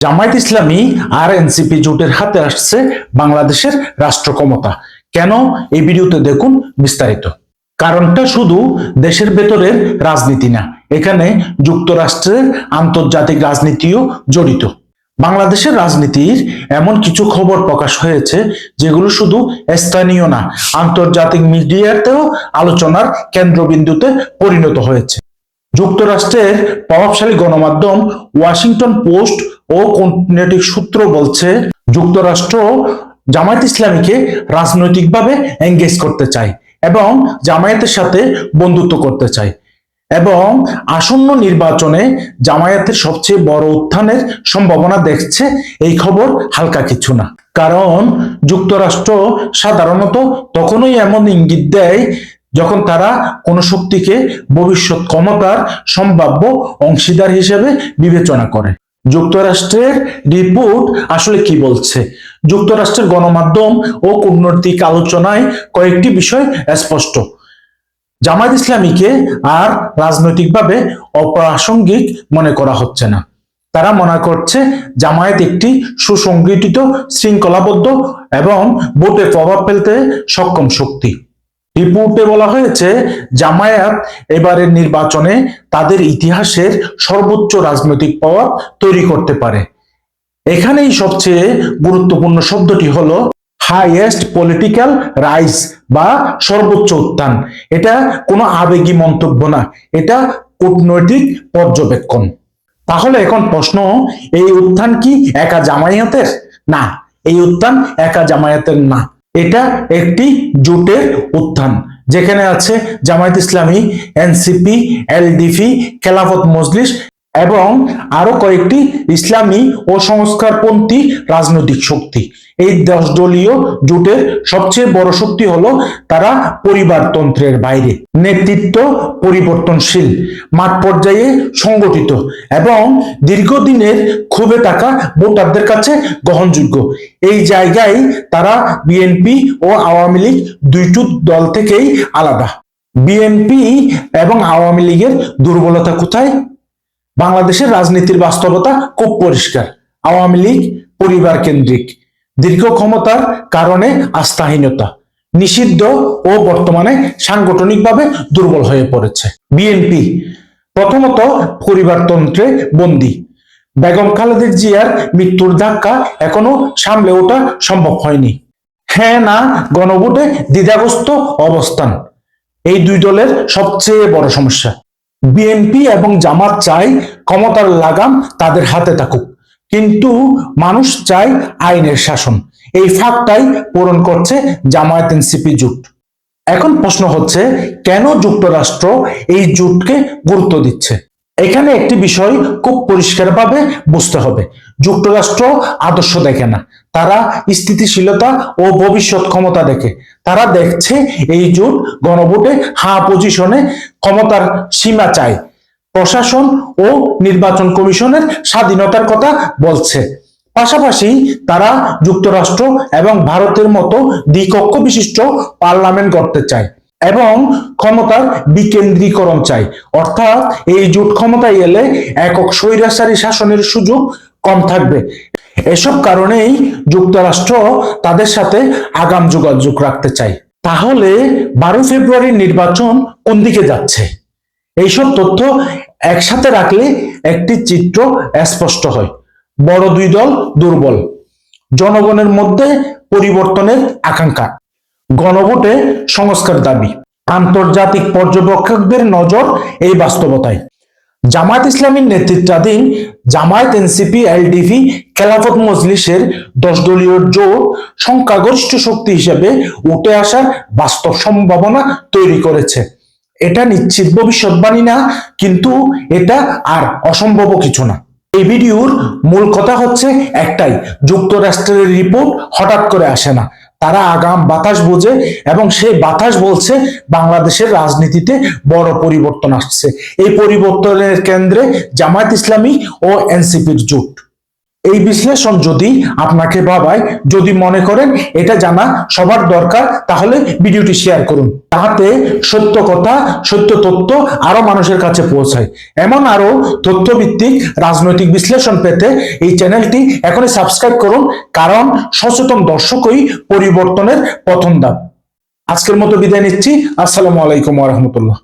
জামায়াত ইসলামী আর NCP জোটের হাতে আসছে বাংলাদেশের রাষ্ট্র ক্ষমতা। কেন? এই ভিডিওতে দেখুন বিস্তারিত। কারণটা শুধু দেশের ভেতরের রাজনীতি না, এখানে যুক্তরাষ্ট্রের আন্তর্জাতিক রাজনীতিও জড়িত। বাংলাদেশের রাজনীতির এমন কিছু খবর প্রকাশ হয়েছে যেগুলো শুধু স্থানীয় না, আন্তর্জাতিক মিডিয়াতেও আলোচনার কেন্দ্রবিন্দুতে পরিণত হয়েছে। যুক্তরাষ্ট্রের প্রভাবশালী গণমাধ্যম ওয়াশিংটন পোস্ট ও কূটনৈতিক সূত্র বলছে, যুক্তরাষ্ট্র জামায়াত ইসলামীকে রাজনৈতিকভাবে এঙ্গেজ করতে চায় এবং জামায়াতের সাথে বন্ধুত্ব করতে চায় এবং আসন্ন নির্বাচনে জামায়াতের সবচেয়ে বড় উত্থানের সম্ভাবনা দেখছে। এই খবর হালকা কিছু না, কারণ যুক্তরাষ্ট্র সাধারণত তখনই এমন ইঙ্গিত দেয় যখন তারা কোনো শক্তিকে ভবিষ্যৎ ক্ষমতার সম্ভাব্য অংশীদার হিসেবে বিবেচনা করে। যুক্তরাষ্ট্রের রিপোর্ট আসলে কি বলছে? যুক্তরাষ্ট্রের গণমাধ্যম ও কূটনৈতিক আলোচনায় কয়েকটি বিষয় স্পষ্ট। জামায়াত ইসলামীকে আর রাজনৈতিকভাবে অপ্রাসঙ্গিক মনে করা হচ্ছে না। তারা মনে করছে জামায়াত একটি সুসংগঠিত, শৃঙ্খলাবদ্ধ এবং ভোটে প্রভাব ফেলতে সক্ষম শক্তি। রিপোর্টে বলা হয়েছে, জামায়াত এবারের নির্বাচনে তাদের ইতিহাসের সর্বোচ্চ রাজনৈতিক প্রভাব তৈরি করতে পারে। এখানেই সবচেয়ে গুরুত্বপূর্ণ শব্দটি হলো হাইয়েস্ট পলিটিক্যাল রাইজ বা সর্বোচ্চ উত্থান। এটা কোনো আবেগী মন্তব্য না, এটা কূটনৈতিক পর্যবেক্ষণ। তাহলে এখন প্রশ্ন, এই উত্থান কি একা জামায়াতের? না, এই উত্থান একা জামায়াতের না, এটা একটি জোটের উত্থান, যেখানে আছে জামায়াত ইসলামী, এনসিপি, এলডিপি, খেলাফত মজলিস এবং আরো কয়েকটি ইসলামী ও সংস্কারপন্থী রাজনৈতিক শক্তি। এই 10 দলীয় জোটের সবচেয়ে বড় শক্তি হলো তারা পরিবারতন্ত্রের বাইরে, নেতৃত্ব পরিবর্তনশীল, মাঠ পর্যায়ে সংগঠিত এবং দীর্ঘদিনের ক্ষোভে থাকা ভোটারদের কাছে গ্রহণযোগ্য। এই জায়গায় তারা বিএনপি ও আওয়ামী লীগ দুইটি দল থেকেই আলাদা। বিএনপি এবং আওয়ামী লীগের দুর্বলতা কোথায়? বাংলাদেশের রাজনীতির বাস্তবতা খুব পরিষ্কার। আওয়ামী লীগ পরিবার কেন্দ্রিক, দীর্ঘ ক্ষমতার কারণে আস্থাহীনতা, নিষিদ্ধ ও বর্তমানে সাংগঠনিকভাবে দুর্বল হয়ে পড়েছে। বিএনপি প্রথমত পরিবারতন্ত্রে বন্দী। বেগম খালেদা জিয়ার মৃত্যুর ধাক্কা এখনো সামলে ওঠা সম্ভব হয়নি। হ্যাঁ না গণভোটে দ্বিধাগ্রস্ত অবস্থান, এই দুই দলের সবচেয়ে বড় সমস্যা। বিএনপি এবং জামাত চায় ক্ষমতার লাগাম তাদের হাতে থাকুক, কিন্তু মানুষ চায় আইনের শাসন। এই ফাঁকটাই পূরণ করছে জামায়াত এনসিপি জোট। এখন প্রশ্ন হচ্ছে, কেন যুক্তরাষ্ট্র এই জোটকে গুরুত্ব দিচ্ছে? এখানে একটি বিষয় খুব পরিষ্কারভাবে বুঝতে হবে। যুক্তরাষ্ট্র আদর্শ দেখে না, তারা স্থিতিশীলতা ও ভবিষ্যৎ ক্ষমতা দেখে। তারা দেখছে এই জোট গণভোটে পজিশনে ক্ষমতার সীমা চায়, প্রশাসন ও নির্বাচন কমিশনের স্বাধীনতার কথা বলছে। পাশাপাশি তারা যুক্তরাষ্ট্র এবং ভারতের মতো দ্বিকক্ষ বিশিষ্ট পার্লামেন্ট গড়তে চায় এবং ক্ষমতার বিকেন্দ্রীকরণ চাই। অর্থাৎ এই জোট ক্ষমতায় এলে একক স্বৈরাচারী শাসনের সুযোগ কম থাকবে। এসব কারণেই যুক্তরাষ্ট্র তাদের সাথে আগাম যোগাযোগ রাখতে চায়। তাহলে 12 ফেব্রুয়ারির নির্বাচন কোন দিকে যাচ্ছে? এইসব তথ্য একসাথে রাখলে একটি চিত্র স্পষ্ট হয়। বড় দুই দল দুর্বল, জনগণের মধ্যে পরিবর্তনের আকাঙ্ক্ষা, গণভোটে সংস্কার দাবি, আন্তর্জাতিক পর্যবেক্ষকদের নজর এই বাস্তবতায়। জামায়াত ইসলামীর নেতৃত্বাধীন জামায়াত, এনসিপি, এলডিপি, খেলাফত মজলিসের 10 দলীয় জোট সংখ্যাগরিষ্ঠ শক্তি হিসেবে উঠে আসার বাস্তব সম্ভাবনা তৈরি করেছে। এটা নিশ্চিত ভবিষ্যৎবাণী না, কিন্তু এটা আর অসম্ভব কিছু না। এই ভিডিওর মূল কথা হচ্ছে একটাই, যুক্তরাষ্ট্রের রিপোর্ট হঠাৎ করে আসে না, তারা আগাম বাতাস বোঝে এবং সেই বাতাস বলছে বাংলাদেশের রাজনীতিতে বড় পরিবর্তন আসছে। এই পরিবর্তনের কেন্দ্রে জামায়াত ইসলামী ও এনসিপির জোট। এই বিশ্লেষণ যদি আপনাকে ভাবায়, যদি মনে করেন এটা জানা সবার দরকার, তাহলে ভিডিওটি শেয়ার করুন, তাতে সত্য কথা, সত্য তথ্য আরো মানুষের কাছে পৌঁছায়। এমন আরো তথ্যভিত্তিক রাজনৈতিক বিশ্লেষণ পেতে এই চ্যানেলটি এখনই সাবস্ক্রাইব করুন, কারণ সচেতন দর্শকই পরিবর্তনের প্রথম ধাপ। আজকের মতো বিদায় নিচ্ছি। আসসালামু আলাইকুম ওয়া রাহমাতুল্লাহ।